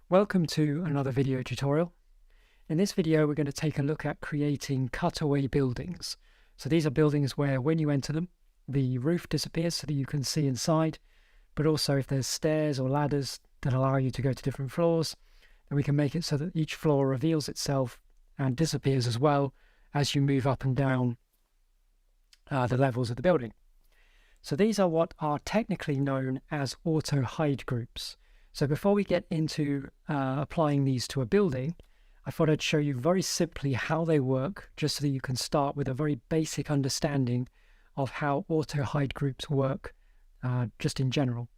Welcome to another video tutorial. In this video, we're going to take a look at creating cutaway buildings. So these are buildings where when you enter them, the roof disappears so that you can see inside, but also if there's stairs or ladders that allow you to go to different floors, then we can make it so that each floor reveals itself and disappears as well as you move up and down the levels of the building. So these are what are technically known as auto hide groups. So before we get into applying these to a building, I thought I'd show you very simply how they work, just so that you can start with a very basic understanding of how auto hide groups work just in general.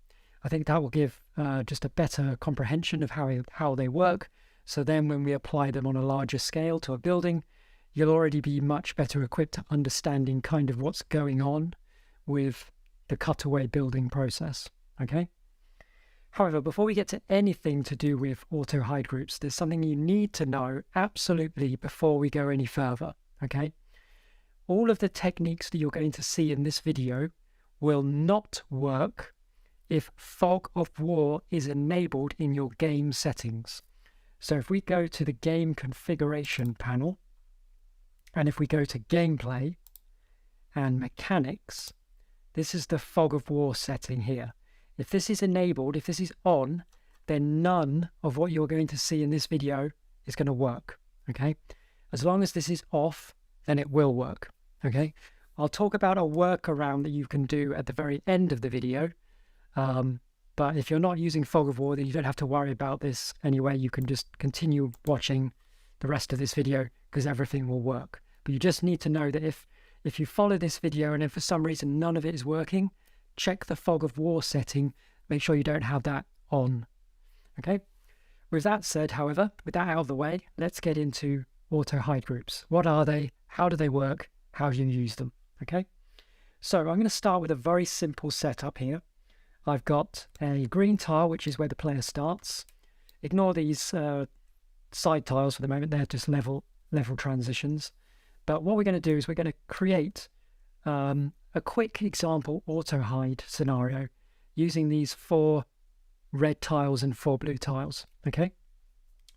I think that will give just a better comprehension of how they work. So then when we apply them on a larger scale to a building, you'll already be much better equipped to understanding kind of what's going on with the cutaway building process, okay? However, before we get to anything to do with auto hide groups, there's something you need to know absolutely before we go any further, okay? All of the techniques that you're going to see in this video will not work if Fog of War is enabled in your game settings. So if we go to the game configuration panel, and if we go to gameplay and mechanics, this is the Fog of War setting here. If this is enabled, if this is on, then none of what you're going to see in this video is going to work, okay? As long as this is off, then it will work, okay? I'll talk about a workaround that you can do at the very end of the video, but if you're not using Fog of War, then you don't have to worry about this anyway. You can just continue watching the rest of this video because everything will work. But you just need to know that if you follow this video and if for some reason none of it is working, check the Fog of War setting, make sure you don't have that on, okay? With that said, however, with that out of the way, let's get into auto hide groups. What are they? How do they work? How do you use them, okay? So I'm going to start with a very simple setup here. I've got a green tile, which is where the player starts. Ignore these side tiles for the moment, they're just level transitions. But what we're going to do is we're going to create a quick example auto hide scenario using these 4 red tiles and 4 blue tiles, okay?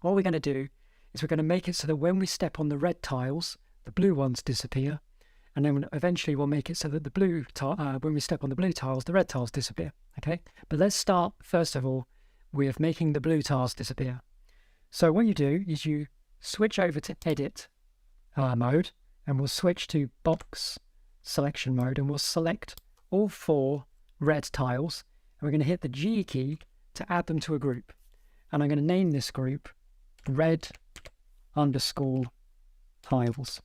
What we're going to do is we're going to make it so that when we step on the red tiles, the blue ones disappear, and then eventually we'll make it so that the blue when we step on the blue tiles, the red tiles disappear, okay? But let's start first of all with making the blue tiles disappear. So what you do is you switch over to edit mode, and we'll switch to box selection mode, and we'll select all 4 red tiles, and we're going to hit the G key to add them to a group. And I'm going to name this group red underscore tiles.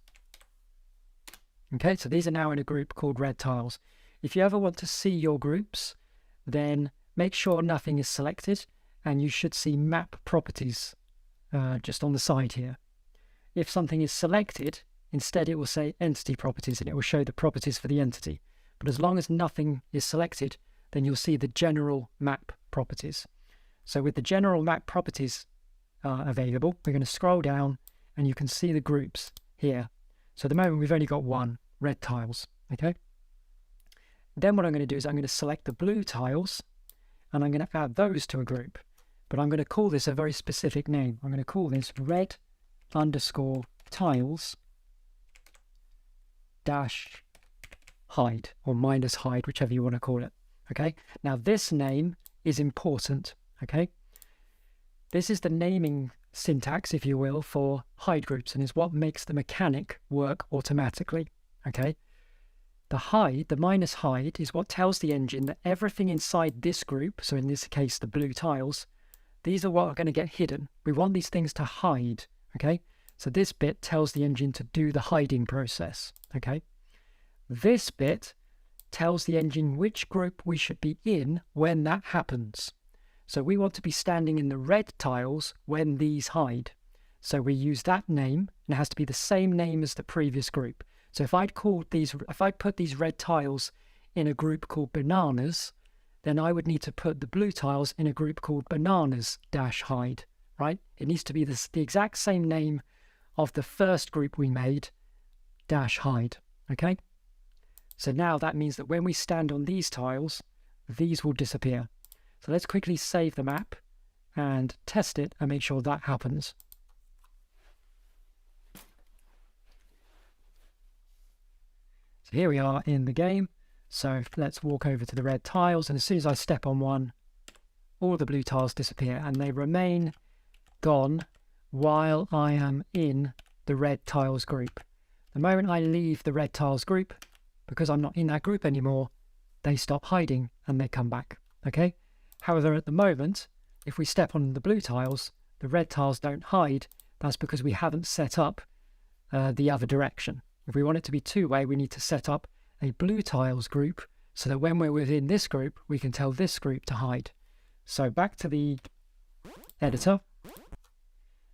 Okay, so these are now in a group called red tiles. If you ever want to see your groups, then make sure nothing is selected, and you should see map properties just on the side here. If something is selected, instead, it will say entity properties, and it will show the properties for the entity. But as long as nothing is selected, then you'll see the general map properties. So with the general map properties available, we're going to scroll down and you can see the groups here. So at the moment, we've only got 1, red tiles, okay? Then what I'm going to do is I'm going to select the blue tiles and I'm going to add those to a group. But I'm going to call this a very specific name. I'm going to call this red underscore tiles dash hide, or minus hide, whichever you want to call it, okay? Now this name is important, okay? This is the naming syntax, if you will, for hide groups, and is what makes the mechanic work automatically, okay? The hide, the minus hide, is what tells the engine that everything inside this group, so in this case the blue tiles, these are what are going to get hidden. We want these things to hide, okay? So this bit tells the engine to do the hiding process, okay? This bit tells the engine which group we should be in when that happens. So we want to be standing in the red tiles when these hide. So we use that name, and it has to be the same name as the previous group. So if I put these red tiles in a group called bananas, then I would need to put the blue tiles in a group called bananas dash hide, right? It needs to be the exact same name of the first group we made, dash hide, okay? So now that means that when we stand on these tiles, these will disappear. So let's quickly save the map and test it and make sure that happens. So here we are in the game. So let's walk over to the red tiles, and as soon as I step on one, all the blue tiles disappear and they remain gone while I am in the red tiles group. The moment I leave the red tiles group, because I'm not in that group anymore, they stop hiding and they come back. Okay? However, at the moment, if we step on the blue tiles, the red tiles don't hide. That's because we haven't set up the other direction. If we want it to be two-way, we need to set up a blue tiles group so that when we're within this group, we can tell this group to hide. So back to the editor.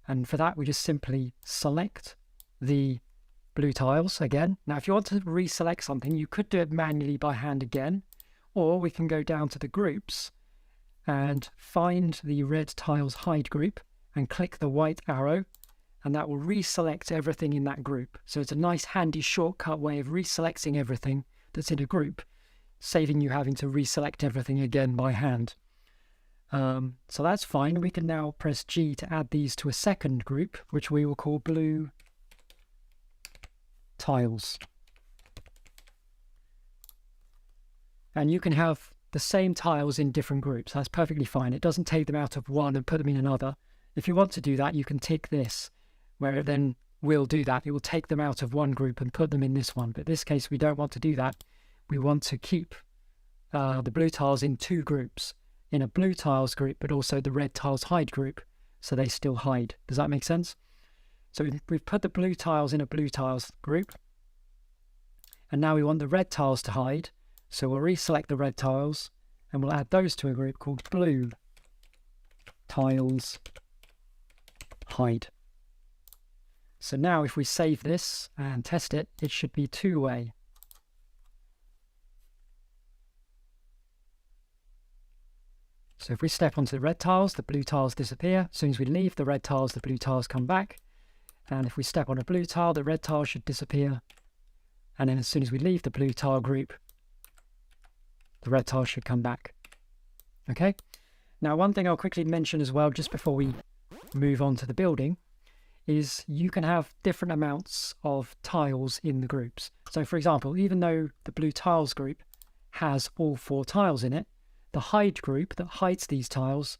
And for that, we just simply select the blue tiles again. Now, if you want to reselect something, you could do it manually by hand again, or we can go down to the groups and find the red tiles hide group and click the white arrow, and that will reselect everything in that group. So it's a nice handy shortcut way of reselecting everything that's in a group, saving you having to reselect everything again by hand. So that's fine. We can now press G to add these to a second group, which we will call blue tiles. And you can have the same tiles in different groups. That's perfectly fine. It doesn't take them out of one and put them in another. If you want to do that, you can tick this, where it then will do that. It will take them out of one group and put them in this one. But in this case, we don't want to do that. We want to keep the blue tiles in two groups, in a blue tiles group, but also the red tiles hide group, so they still hide. Does that make sense? So we've put the blue tiles in a blue tiles group, and now we want the red tiles to hide. So we'll reselect the red tiles and we'll add those to a group called blue tiles hide. So now if we save this and test it, it should be two-way. So if we step onto the red tiles, the blue tiles disappear. As soon as we leave the red tiles, the blue tiles come back. And if we step on a blue tile, the red tile should disappear. And then as soon as we leave the blue tile group, the red tile should come back. Okay? Now, one thing I'll quickly mention as well, just before we move on to the building, is you can have different amounts of tiles in the groups. So for example, even though the blue tiles group has all 4 tiles in it, the hide group that hides these tiles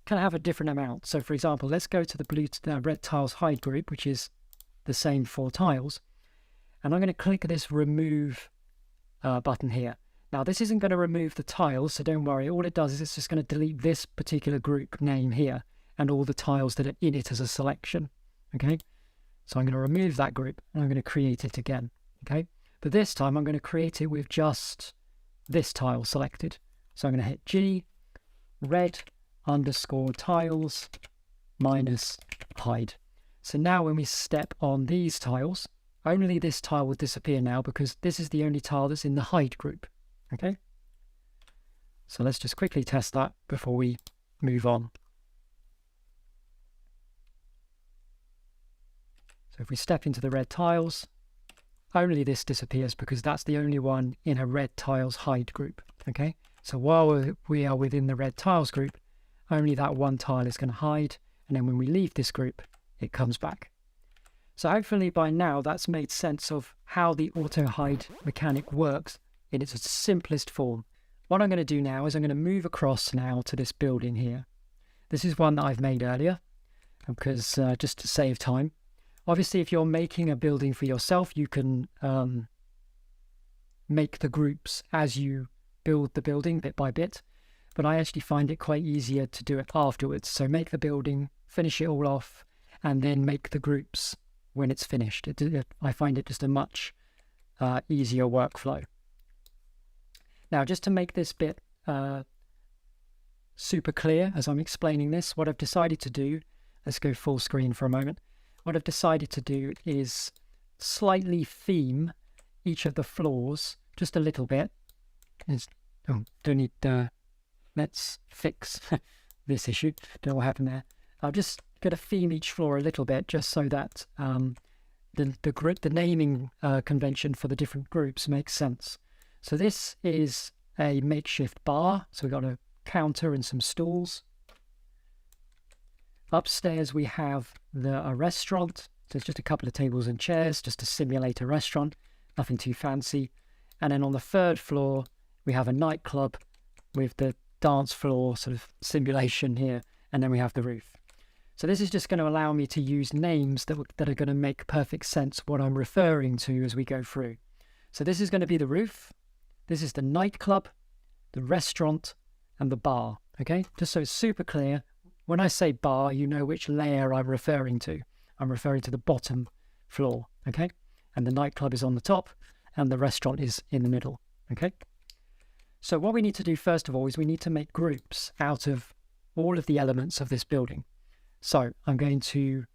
can have a different amount. So for example, let's go to the red tiles hide group, which is the same 4 tiles. And I'm going to click this remove button here. Now this isn't going to remove the tiles, so don't worry. All it does is it's just going to delete this particular group name here and all the tiles that are in it as a selection. Okay, so I'm going to remove that group and I'm going to create it again. Okay, but this time I'm going to create it with just this tile selected. So I'm going to hit G, red underscore tiles minus hide. So now when we step on these tiles, only this tile will disappear now because this is the only tile that's in the hide group. Okay, so let's just quickly test that before we move on. So if we step into the red tiles, only this disappears because that's the only one in a red tiles hide group. Okay, so while we are within the red tiles group, only that one tile is going to hide, and then when we leave this group, it comes back. So hopefully by now that's made sense of how the auto hide mechanic works in its simplest form. What I'm going to do now is I'm going to move across now to this building here. This is one that I've made earlier because just to save time. Obviously, if you're making a building for yourself, you can make the groups as you build the building bit by bit. But I actually find it quite easier to do it afterwards. So make the building, finish it all off, and then make the groups when it's finished. I find it just a much easier workflow. Now, just to make this bit super clear as I'm explaining this, what I've decided to do, let's go full screen for a moment. What I've decided to do is slightly theme each of the floors just a little bit. Let's fix this issue. Don't know what happened there. I'll just going to theme each floor a little bit just so that the naming convention for the different groups makes sense. So this is a makeshift bar. So we've got a counter and some stools. Upstairs we have a restaurant. So it's just a couple of tables and chairs just to simulate a restaurant, nothing too fancy. And then on the third floor, we have a nightclub with the dance floor sort of simulation here. And then we have the roof. So this is just going to allow me to use names that are going to make perfect sense what I'm referring to as we go through. So this is going to be the roof. This is the nightclub, the restaurant, and the bar. Okay, just so it's super clear. When I say bar, you know which layer I'm referring to. I'm referring to the bottom floor, okay? And the nightclub is on the top, and the restaurant is in the middle, okay? So what we need to do first of all is we need to make groups out of all of the elements of this building. So I'm going to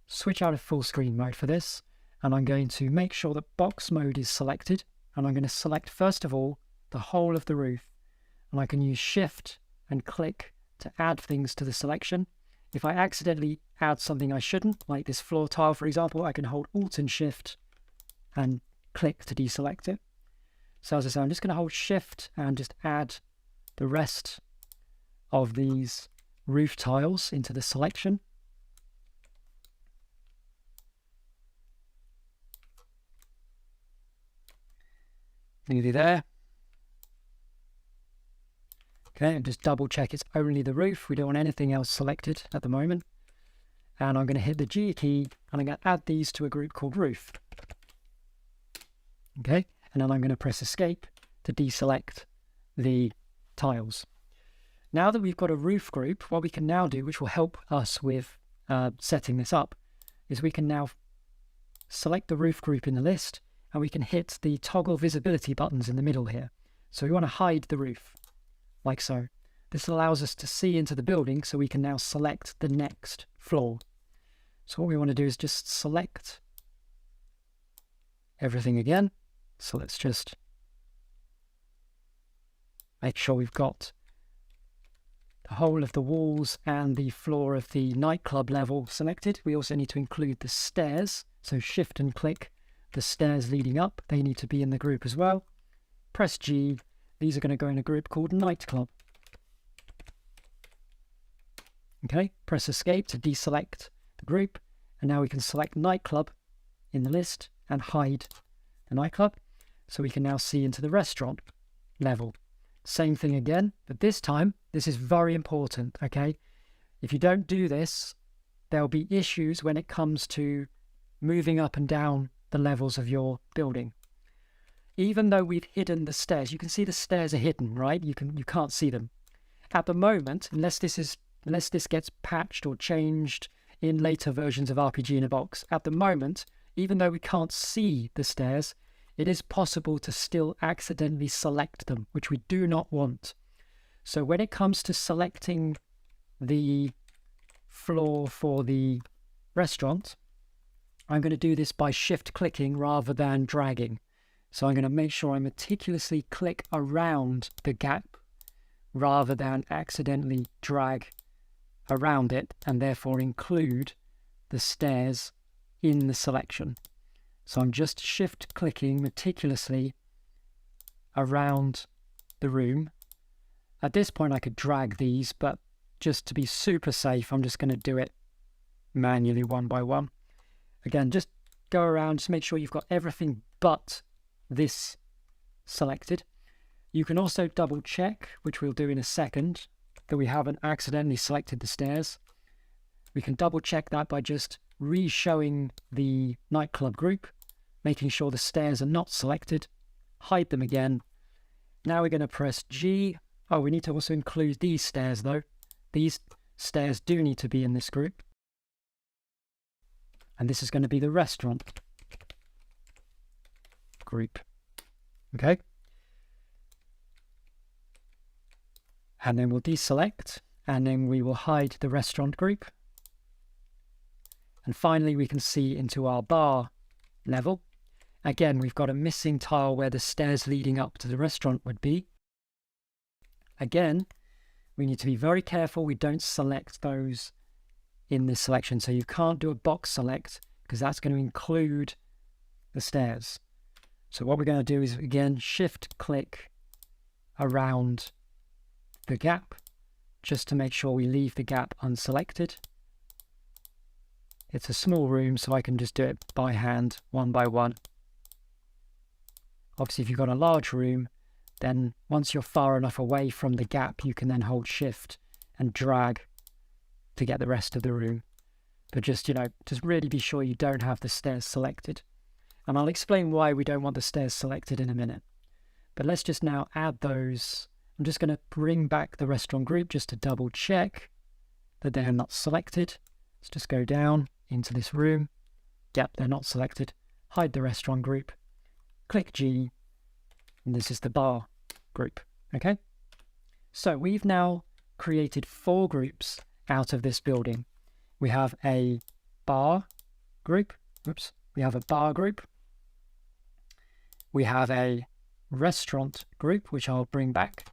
switch out of full screen mode for this, and I'm going to make sure that box mode is selected, and I'm going to select first of all the whole of the roof, and I can use Shift and click to add things to the selection. If I accidentally add something I shouldn't, like this floor tile for example, I can hold Alt and Shift and click to deselect it. So as I say, I'm just going to hold Shift and just add the rest of these roof tiles into the selection. Nearly there. Okay, and just double check it's only the roof. We don't want anything else selected at the moment. And I'm going to hit the G key and I'm going to add these to a group called roof. Okay, and then I'm going to press escape to deselect the tiles. Now that we've got a roof group, what we can now do, which will help us with setting this up, is we can now select the roof group in the list and we can hit the toggle visibility buttons in the middle here. So we want to hide the roof. Like so. This allows us to see into the building so we can now select the next floor. So what we want to do is just select everything again. So let's just make sure we've got the whole of the walls and the floor of the nightclub level selected. We also need to include the stairs. So Shift and click the stairs leading up. They need to be in the group as well. Press G. These are going to go in a group called nightclub. Okay, press escape to deselect the group. And now we can select nightclub in the list and hide the nightclub. So we can now see into the restaurant level. Same thing again, but this time, this is very important, okay? If you don't do this, there'll be issues when it comes to moving up and down the levels of your building. Even though we've hidden the stairs, you can see the stairs are hidden, right? You can't see them. At the moment, unless this gets patched or changed in later versions of RPG in a Box, at the moment, even though we can't see the stairs, it is possible to still accidentally select them, which we do not want. So when it comes to selecting the floor for the restaurant, I'm going to do this by shift clicking rather than dragging. So I'm going to make sure I meticulously click around the gap rather than accidentally drag around it and therefore include the stairs in the selection. So I'm just shift clicking meticulously around the room. At this point I could drag these, but just to be super safe, I'm just going to do it manually one by one. Again, just go around, just make sure you've got everything but this selected. You can also double check, which we'll do in a second, that we haven't accidentally selected the stairs. We can double check that by just re-showing the nightclub group, making sure the stairs are not selected, hide them again. Now we're going to press G. Oh, we need to also include these stairs though. These stairs do need to be in this group. And this is going to be the restaurant group. Okay. And then we'll deselect, and then we will hide the restaurant group. And finally, we can see into our bar level. Again, we've got a missing tile where the stairs leading up to the restaurant would be. Again, we need to be very careful we don't select those in this selection. So you can't do a box select because that's going to include the stairs. So what we're going to do is, again, shift click around the gap just to make sure we leave the gap unselected. It's a small room, so I can just do it by hand, one by one. Obviously, if you've got a large room, then once you're far enough away from the gap, you can then hold shift and drag to get the rest of the room. But just really be sure you don't have the stairs selected. And I'll explain why we don't want the stairs selected in a minute. But let's just now add those. I'm just going to bring back the restaurant group just to double check that they're not selected. Let's just go down into this room. Yep, they're not selected. Hide the restaurant group. Click G, and this is the bar group. Okay, so we've now created 4 groups out of this building. We have a bar group. We have a bar group. We have a restaurant group, which I'll bring back.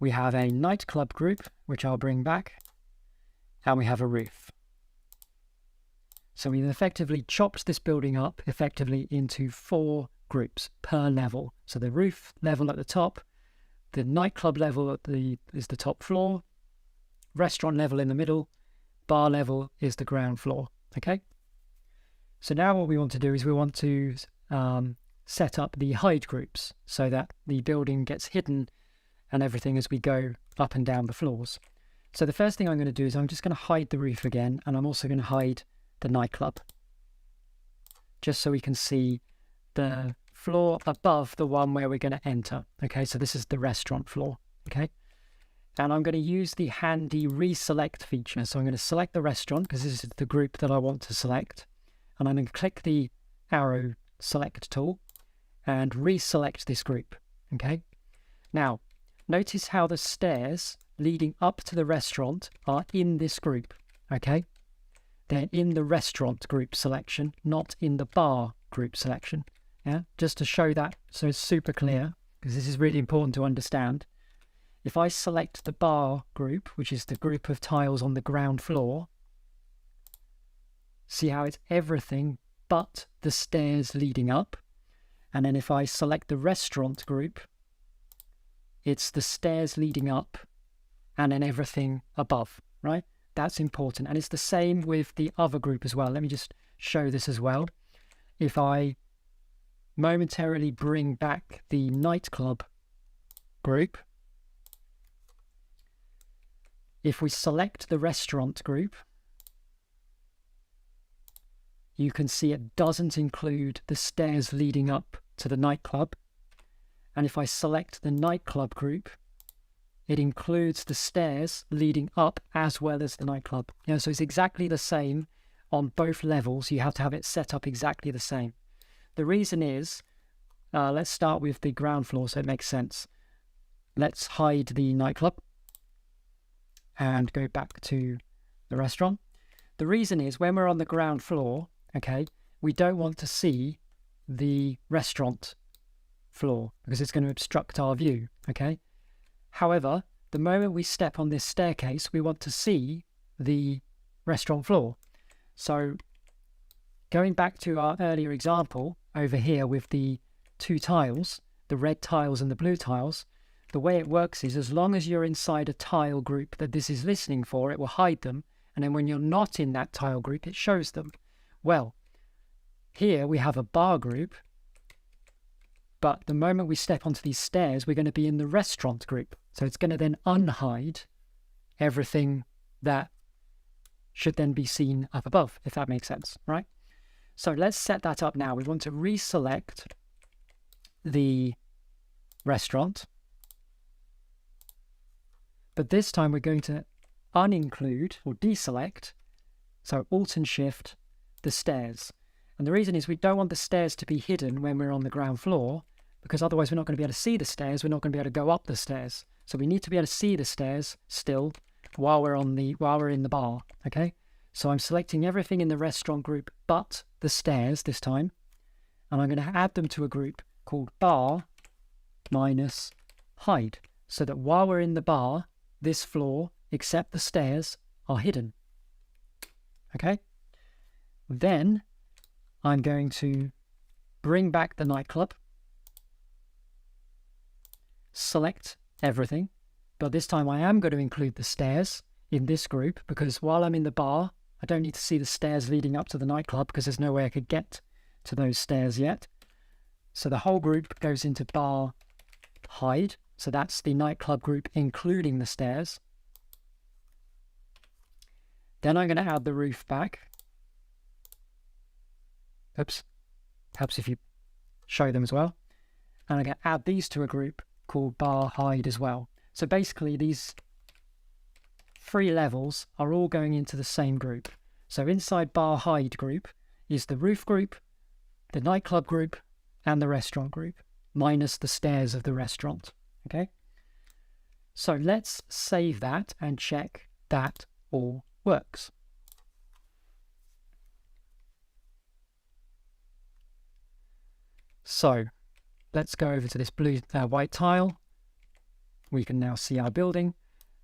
We have a nightclub group, which I'll bring back. And we have a roof. So we've effectively chopped this building up effectively into 4 groups per level. So the roof level at the top, the nightclub level is the top floor, restaurant level in the middle, bar level is the ground floor. Okay. So now what we want to do is we want to set up the hide groups so that the building gets hidden and everything as we go up and down the floors. So the first thing I'm going to do is I'm just going to hide the roof again, and I'm also going to hide the nightclub, just so we can see the floor above the one where we're going to enter. Okay, so this is the restaurant floor. Okay, and I'm going to use the handy reselect feature. So I'm going to select the restaurant because this is the group that I want to select, and I'm going to click the arrow select tool and reselect this group. Okay, now notice how the stairs leading up to the restaurant are in this group. Okay, they're in the restaurant group selection, not in the bar group selection. Yeah, just to show that so it's super clear, because this is really important to understand. If I select the bar group, which is the group of tiles on the ground floor, see how it's everything but the stairs leading up. And then if I select the restaurant group, it's the stairs leading up and then everything above, right? That's important. And it's the same with the other group as well. Let me just show this as well. If I momentarily bring back the nightclub group, if we select the restaurant group, you can see it doesn't include the stairs leading up to the nightclub. And if I select the nightclub group, it includes the stairs leading up as well as the nightclub. So it's exactly the same on both levels. You have to have it set up exactly the same. The reason is, let's start with the ground floor so it makes sense. Let's hide the nightclub and go back to the restaurant. The reason is when we're on the ground floor, okay, we don't want to see the restaurant floor because it's going to obstruct our view. Okay. However, the moment we step on this staircase, we want to see the restaurant floor. So going back to our earlier example over here with the 2 tiles, the red tiles and the blue tiles, the way it works is as long as you're inside a tile group that this is listening for, it will hide them. And then when you're not in that tile group, it shows them. Well, here we have a bar group, but the moment we step onto these stairs, we're going to be in the restaurant group. So it's going to then unhide everything that should then be seen up above, if that makes sense, right? So let's set that up now. We want to reselect the restaurant, but this time we're going to uninclude or deselect, so Alt and Shift, the stairs. And the reason is we don't want the stairs to be hidden when we're on the ground floor, because otherwise we're not going to be able to see the stairs. We're not going to be able to go up the stairs. So we need to be able to see the stairs still while we're in the bar. Okay. So I'm selecting everything in the restaurant group but the stairs this time, and I'm going to add them to a group called bar minus hide, so that while we're in the bar, this floor except the stairs are hidden. Okay. Then I'm going to bring back the nightclub, select everything, but this time I am going to include the stairs in this group because while I'm in the bar, I don't need to see the stairs leading up to the nightclub because there's no way I could get to those stairs yet. So the whole group goes into bar hide. So that's the nightclub group, including the stairs. Then I'm going to add the roof back. Oops. Helps if you show them as well. And I'm going to add these to a group called bar hide as well. So basically these 3 levels are all going into the same group. So inside bar hide group is the roof group, the nightclub group, and the restaurant group, minus the stairs of the restaurant. Okay? So let's save that and check that all works. So let's go over to this white tile. We can now see our building.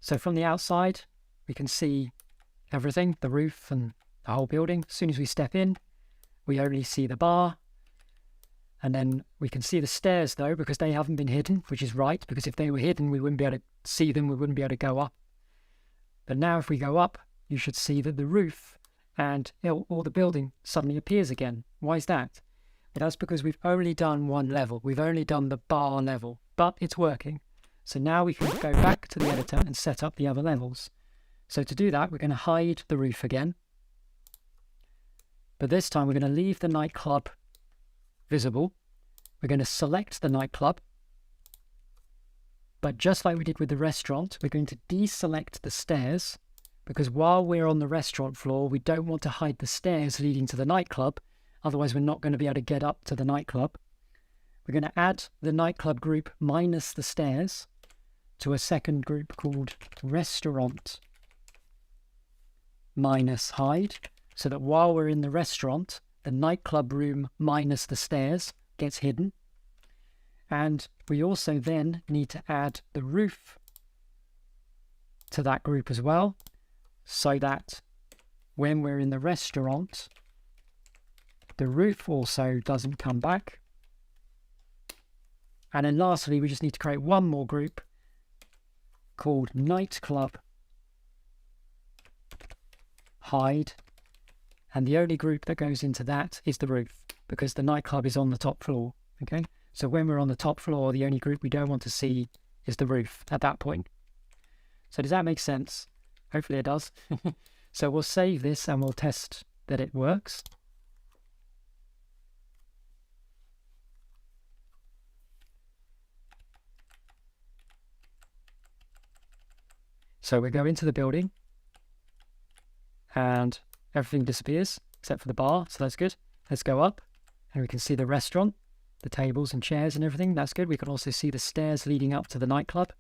So from the outside, we can see everything, the roof and the whole building. As soon as we step in, we only see the bar. And then we can see the stairs though, because they haven't been hidden, which is right, because if they were hidden, we wouldn't be able to see them, we wouldn't be able to go up. But now if we go up, you should see that the roof and all the building suddenly appears again. Why is that? Well, that's because we've only done one level. We've only done the bar level, but it's working. So now we can go back to the editor and set up the other levels. So to do that, we're going to hide the roof again. But this time we're going to leave the nightclub visible. We're going to select the nightclub. But just like we did with the restaurant, we're going to deselect the stairs, because while we're on the restaurant floor, we don't want to hide the stairs leading to the nightclub. Otherwise, we're not going to be able to get up to the nightclub. We're going to add the nightclub group minus the stairs to a second group called restaurant minus hide, so that while we're in the restaurant, the nightclub room minus the stairs gets hidden. And we also then need to add the roof to that group as well, so that when we're in the restaurant, the roof also doesn't come back. And then lastly, we just need to create one more group called nightclub hide. And the only group that goes into that is the roof, because the nightclub is on the top floor. Okay, so when we're on the top floor, the only group we don't want to see is the roof at that point. So does that make sense? Hopefully it does. So we'll save this and we'll test that it works. So we go into the building and everything disappears except for the bar, so that's good. Let's go up and we can see the restaurant, the tables and chairs and everything. That's good. We can also see the stairs leading up to the nightclub.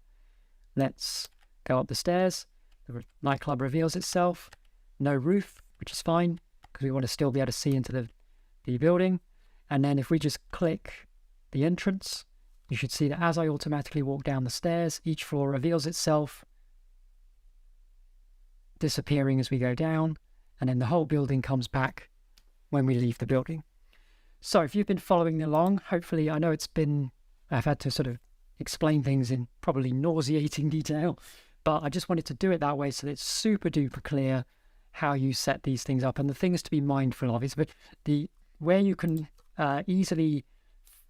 Let's go up the stairs. The nightclub reveals itself. No roof, which is fine because we want to still be able to see into the building. And then if we just click the entrance, you should see that as I automatically walk down the stairs, each floor reveals itself, disappearing as we go down, and then the whole building comes back when we leave the building. So if you've been following along, hopefully, I know I've had to sort of explain things in probably nauseating detail, but I just wanted to do it that way so that it's super duper clear how you set these things up. And the things to be mindful of is where you can easily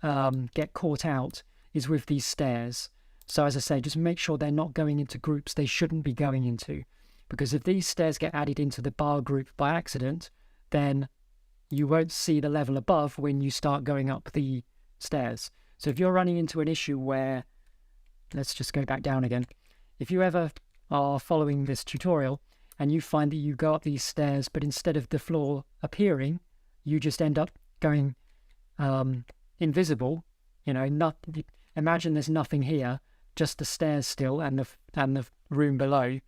get caught out is with these stairs. So as I say, just make sure they're not going into groups they shouldn't be going into. Because if these stairs get added into the bar group by accident, then you won't see the level above when you start going up the stairs. So if you're running into an issue where, let's just go back down again. If you ever are following this tutorial and you find that you go up these stairs, but instead of the floor appearing, you just end up going invisible, imagine there's nothing here, just the stairs still and the room below.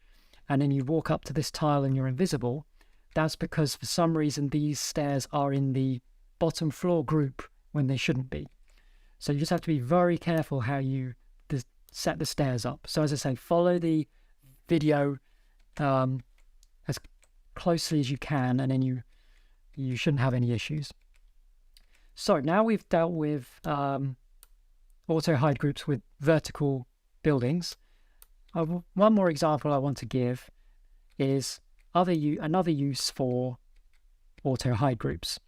And then you walk up to this tile and you're invisible, that's because for some reason these stairs are in the bottom floor group when they shouldn't be. So you just have to be very careful how you set the stairs up. So as I say, follow the video as closely as you can, and then you shouldn't have any issues. So now we've dealt with auto hide groups with vertical buildings. One more example I want to give is another use for auto hide groups.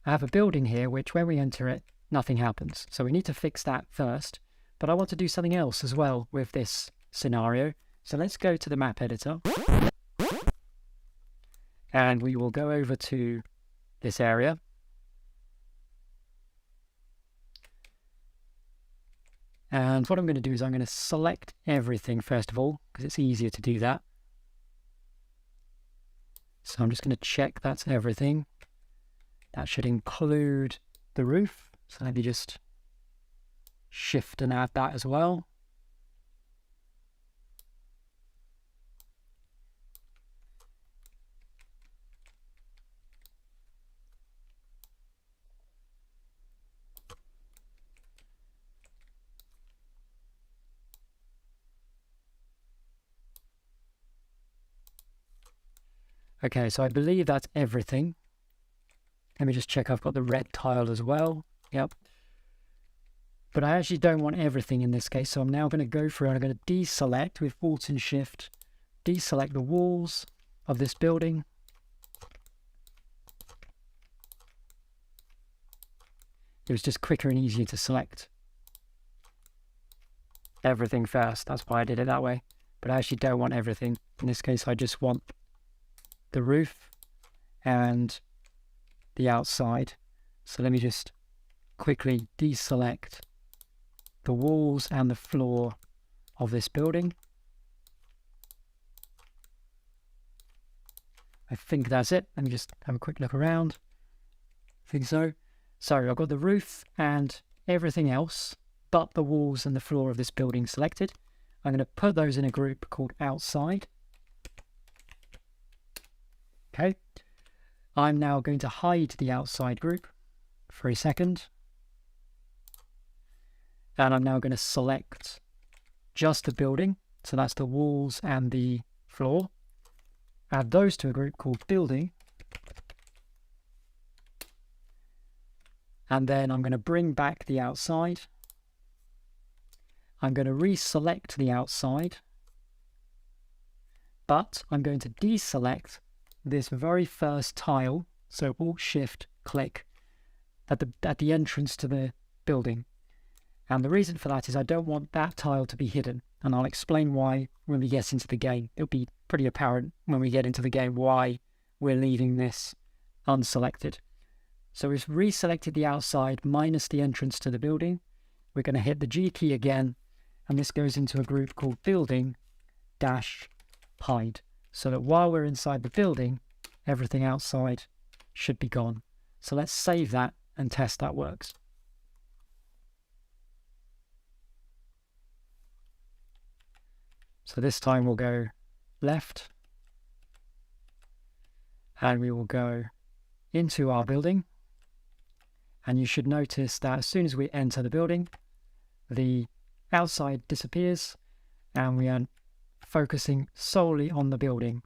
I have a building here which when we enter it, nothing happens. So we need to fix that first. But I want to do something else as well with this scenario. So let's go to the map editor. And we will go over to this area. And what I'm going to do is I'm going to select everything first of all, because it's easier to do that. So I'm just going to check that's everything. That should include the roof. So let me just shift and add that as well. Okay, so I believe that's everything. Let me just check I've got the red tile as well. Yep. But I actually don't want everything in this case, so I'm now going to go through and I'm going to deselect with Alt and Shift, deselect the walls of this building. It was just quicker and easier to select everything first. That's why I did it that way. But I actually don't want everything. In this case, I just want the roof and the outside. So let me just quickly deselect the walls and the floor of this building. I think that's it. Let me just have a quick look around. I think so. So I've got the roof and everything else but the walls and the floor of this building selected. I'm going to put those in a group called outside. Okay. I'm now going to hide the outside group for a second. And I'm now going to select just the building. So that's the walls and the floor. Add those to a group called building. And then I'm going to bring back the outside. I'm going to reselect the outside. But I'm going to deselect this very first tile. So Alt Shift click at the entrance to the building. And the reason for that is I don't want that tile to be hidden. And I'll explain why when we get into the game. It'll be pretty apparent when we get into the game why we're leaving this unselected. So we've reselected the outside minus the entrance to the building. We're going to hit the G key again, and this goes into a group called building dash hide. So that while we're inside the building, everything outside should be gone. So let's save that and test that works. So this time we'll go left, and we will go into our building. And you should notice that as soon as we enter the building, the outside disappears and we are focusing solely on the building.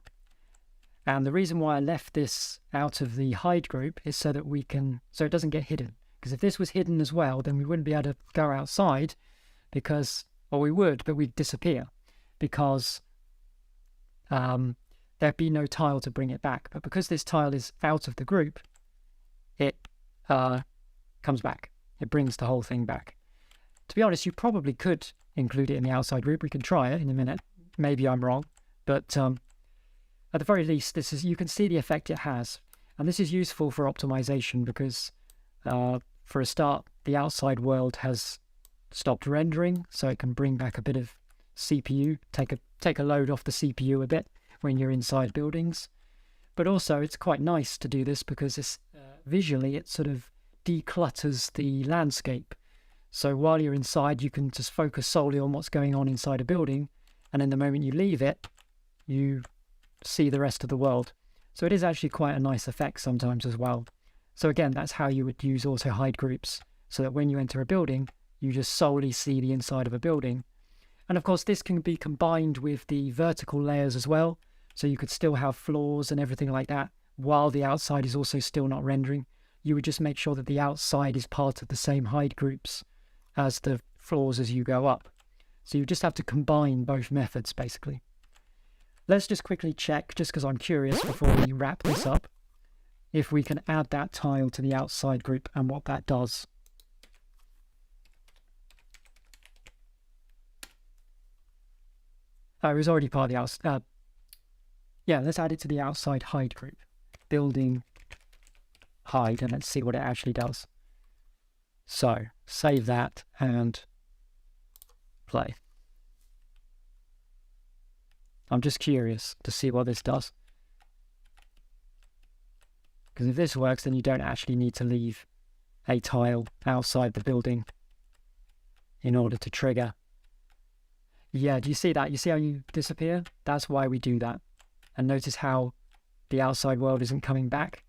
And the reason why I left this out of the hide group is so that so it doesn't get hidden. Because if this was hidden as well, then we wouldn't be able to go outside or we would, but we'd disappear because there'd be no tile to bring it back. But because this tile is out of the group, it comes back. It brings the whole thing back. To be honest, you probably could include it in the outside group. We can try it in a minute. Maybe I'm wrong, but at the very least, you can see the effect it has. And this is useful for optimization because for a start, the outside world has stopped rendering, so it can bring back a bit of CPU, take a load off the CPU a bit when you're inside buildings. But also, it's quite nice to do this because visually it sort of declutters the landscape. So while you're inside, you can just focus solely on what's going on inside a building, and then the moment you leave it, you see the rest of the world. So it is actually quite a nice effect sometimes as well. So again, that's how you would use auto hide groups, so that when you enter a building, you just solely see the inside of a building. And of course, this can be combined with the vertical layers as well. So you could still have floors and everything like that, while the outside is also still not rendering. You would just make sure that the outside is part of the same hide groups as the floors as you go up. So you just have to combine both methods, basically. Let's just quickly check, just because I'm curious before we wrap this up, if we can add that tile to the outside group and what that does. Oh, it was already part of the outside. Yeah, let's add it to the outside hide group. Building hide, and let's see what it actually does. So, save that and play. I'm just curious to see what this does. Because if this works, then you don't actually need to leave a tile outside the building in order to trigger. Yeah, do you see that? You see how you disappear? That's why we do that. And notice how the outside world isn't coming back.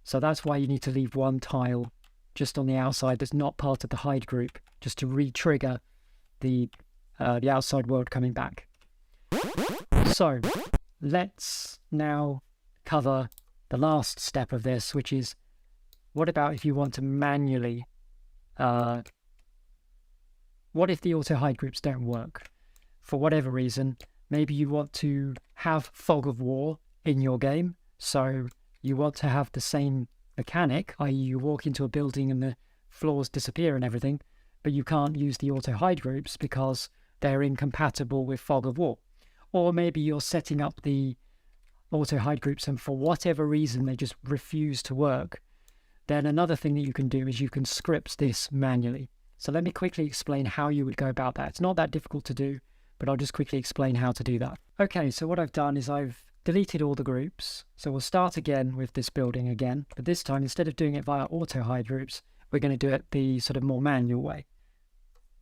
So that's why you need to leave one tile just on the outside that's not part of the hide group, just to re-trigger the outside world coming back. So let's now cover the last step of this, which is, what about if you want to manually, what if the auto hide groups don't work? For whatever reason, maybe you want to have Fog of War in your game, so you want to have the same mechanic, i.e. you walk into a building and the floors disappear and everything, but you can't use the auto hide groups because they're incompatible with Fog of War. Or maybe you're setting up the auto hide groups and for whatever reason they just refuse to work. Then another thing that you can do is you can script this manually. So let me quickly explain how you would go about that. It's not that difficult to do, but I'll just quickly explain how to do that. Okay, so what I've done is I've deleted all the groups. So we'll start again with this building again, but this time instead of doing it via auto hide groups, we're going to do it the sort of more manual way.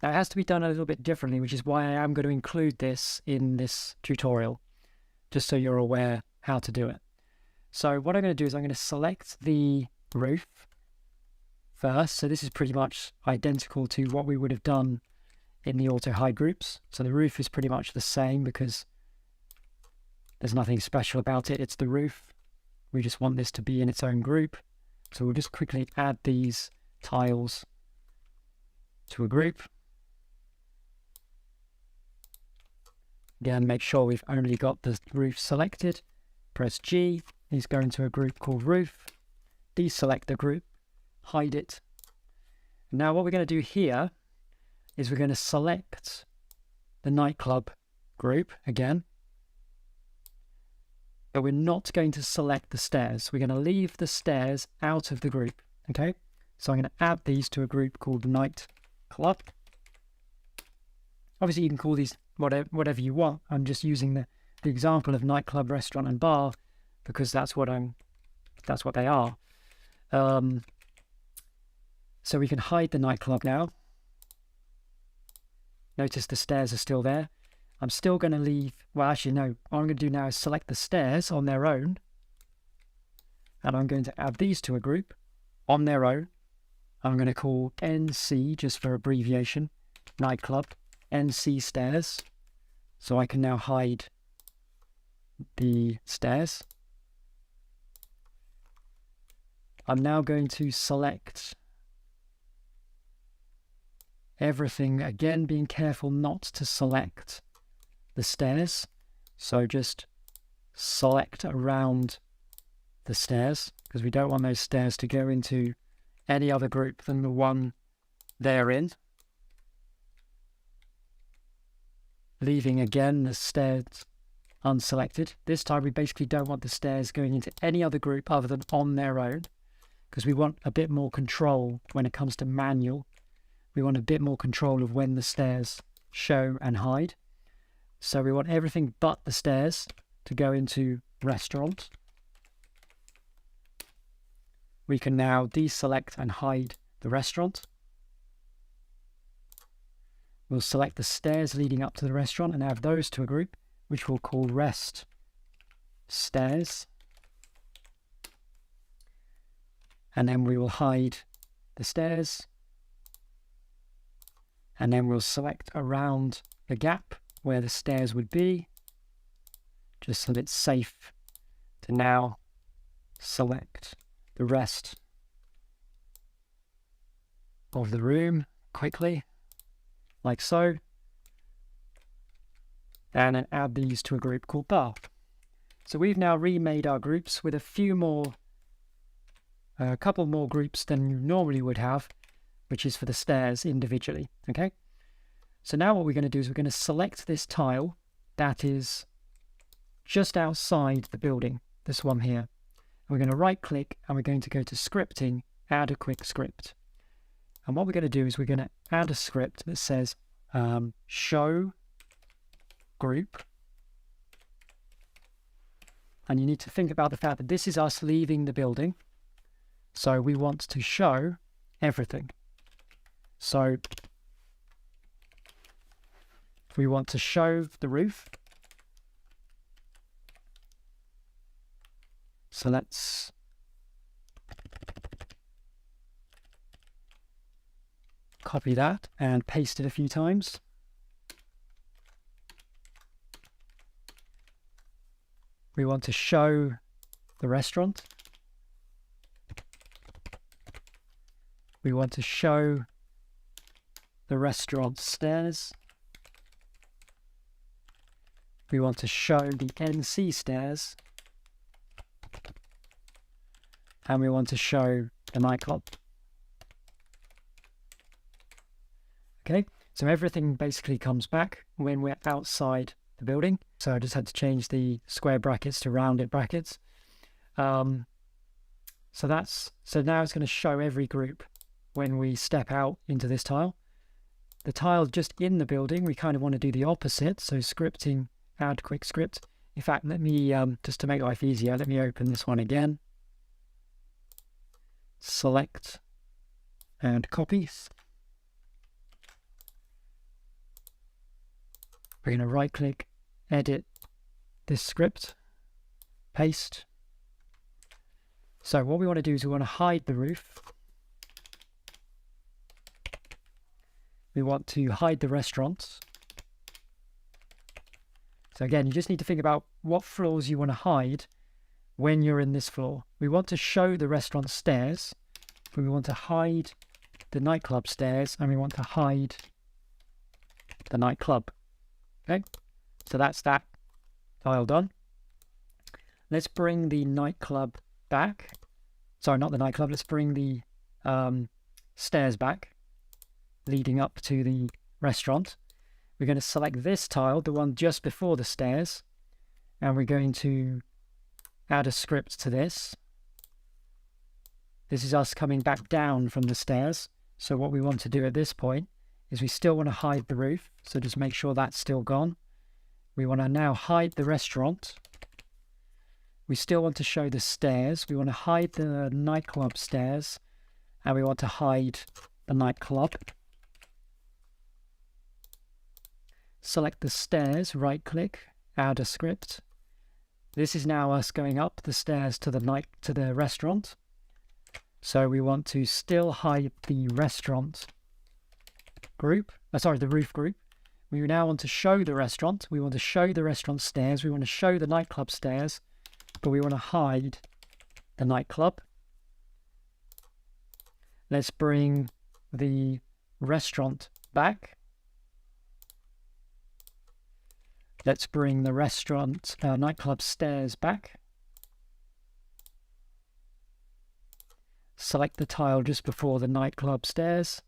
Now it has to be done a little bit differently, which is why I am going to include this in this tutorial, just so you're aware how to do it. So what I'm going to do is I'm going to select the roof first. So this is pretty much identical to what we would have done in the auto hide groups. So the roof is pretty much the same because there's nothing special about it. It's the roof. We just want this to be in its own group. So we'll just quickly add these tiles to a group. Again, make sure we've only got the roof selected. Press G, these go into a group called roof. Deselect the group, hide it. Now what we're going to do here is we're going to select the nightclub group again. But we're not going to select the stairs. We're going to leave the stairs out of the group. Okay, so I'm going to add these to a group called nightclub. Obviously you can call these whatever you want. I'm just using the example of nightclub, restaurant and bar because that's what they are. So we can hide the nightclub now. Notice the stairs are still there. I'm still going to leave, well actually no, what I'm going to do now is select the stairs on their own. And I'm going to add these to a group on their own. I'm going to call NC, just for abbreviation, nightclub, NC stairs. So I can now hide the stairs. I'm now going to select everything, again being careful not to select the stairs, so just select around the stairs because we don't want those stairs to go into any other group than the one they're in. Leaving again the stairs unselected. This time we basically don't want the stairs going into any other group other than on their own because we want a bit more control when it comes to manual. We want a bit more control of when the stairs show and hide. So we want everything but the stairs to go into restaurant. We can now deselect and hide the restaurant. We'll select the stairs leading up to the restaurant and add those to a group, which we'll call rest stairs. And then we will hide the stairs. And then we'll select around the gap where the stairs would be, just so that it's safe to now select the rest of the room quickly, like so, and then add these to a group called bar. So we've now remade our groups with a couple more groups than you normally would have, which is for the stairs individually, okay? So now what we're going to do is we're going to select this tile that is just outside the building, this one here. We're going to right click and we're going to go to scripting, add a quick script. And what we're going to do is we're going to add a script that says show group. And you need to think about the fact that this is us leaving the building. So we want to show everything. So we want to show the roof. So let's copy that and paste it a few times. We want to show the restaurant. We want to show the restaurant stairs. We want to show the NC stairs. And we want to show the nightclub. Okay, so everything basically comes back when we're outside the building. So I just had to change the square brackets to rounded brackets. So now it's going to show every group when we step out into this tile. The tile just in the building, we kind of want to do the opposite. So scripting, add quick script. In fact, let me, just to make life easier, let me open this one again. Select and copy. We're going to right click, edit this script, paste. So what we want to do is we want to hide the roof. We want to hide the restaurants. So again, you just need to think about what floors you want to hide when you're in this floor. We want to show the restaurant stairs. We want to hide the nightclub stairs, and we want to hide the nightclub. Okay, so that's that tile done. Let's bring the nightclub back. Sorry, not the nightclub. Let's bring the stairs back, leading up to the restaurant. We're going to select this tile, the one just before the stairs, and we're going to add a script to this. This is us coming back down from the stairs. So what we want to do at this point is we still want to hide the roof. So just make sure that's still gone. We want to now hide the restaurant. We still want to show the stairs. We want to hide the nightclub stairs. And we want to hide the nightclub. Select the stairs, right click, add a script. This is now us going up the stairs to the restaurant. So we want to still hide the restaurant group, the roof group. We now want to show the restaurant. We want to show the restaurant stairs. We want to show the nightclub stairs, but we want to hide the nightclub. Let's bring the restaurant back. Let's bring the restaurant nightclub stairs back. Select the tile just before the nightclub stairs.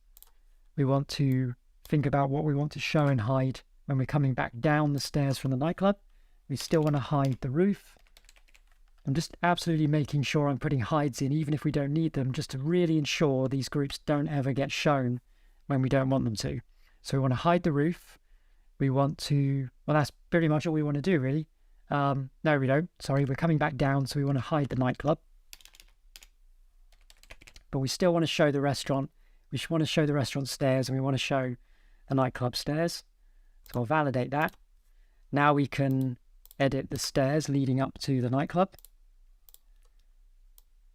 We want to think about what we want to show and hide when we're coming back down the stairs from the nightclub. We still want to hide the roof. I'm just absolutely making sure I'm putting hides in, even if we don't need them, just to really ensure these groups don't ever get shown when we don't want them to. So we want to hide the roof. We want to, well, that's pretty much all we want to do, really. No, we don't. Sorry, we're coming back down, so we want to hide the nightclub. But we still want to show the restaurant. We want to show the restaurant stairs, and we want to show the nightclub stairs. So I'll validate that. Now we can edit the stairs leading up to the nightclub.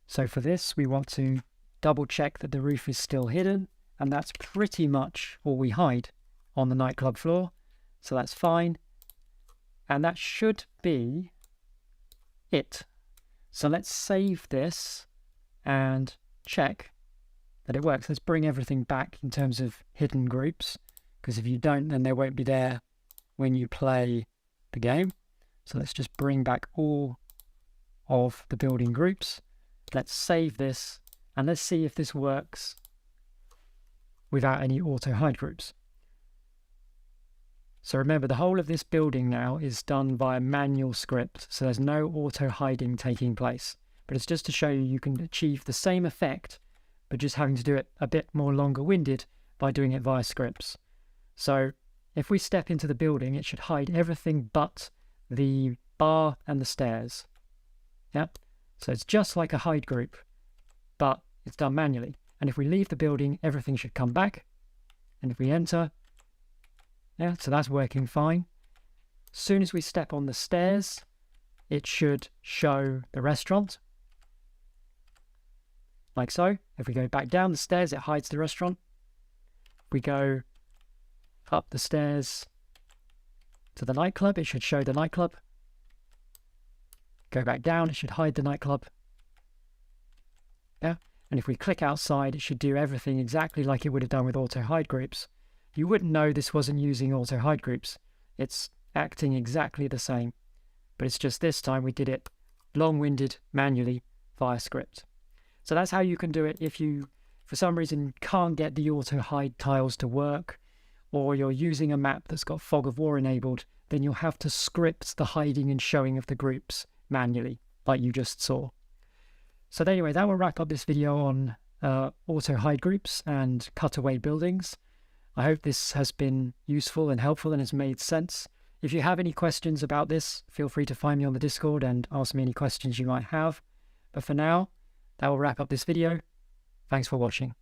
So for this, we want to double check that the roof is still hidden, and that's pretty much all we hide on the nightclub floor. So that's fine. And that should be it. So let's save this and check that it works. Let's bring everything back in terms of hidden groups, because if you don't, then they won't be there when you play the game. So let's just bring back all of the building groups. Let's save this and let's see if this works without any auto hide groups. So remember, the whole of this building now is done via manual script, so there's no auto hiding taking place. But it's just to show you can achieve the same effect, but just having to do it a bit more longer-winded by doing it via scripts. So if we step into the building, it should hide everything but the bar and the stairs. Yep. So it's just like a hide group, but it's done manually. And if we leave the building, everything should come back. And if we enter, yeah, so that's working fine. As soon as we step on the stairs, it should show the restaurant. Like so. If we go back down the stairs, it hides the restaurant. If we go up the stairs to the nightclub, it should show the nightclub. Go back down, it should hide the nightclub. Yeah. And if we click outside, it should do everything exactly like it would have done with auto hide groups. You wouldn't know this wasn't using auto hide groups. It's acting exactly the same. But it's just this time we did it long-winded manually via script. So that's how you can do it if you, for some reason, can't get the auto hide tiles to work, or you're using a map that's got Fog of War enabled, then you'll have to script the hiding and showing of the groups manually, like you just saw. So anyway, that will wrap up this video on auto hide groups and cutaway buildings. I hope this has been useful and helpful and has made sense. If you have any questions about this, feel free to find me on the Discord and ask me any questions you might have. But for now, that will wrap up this video. Thanks for watching.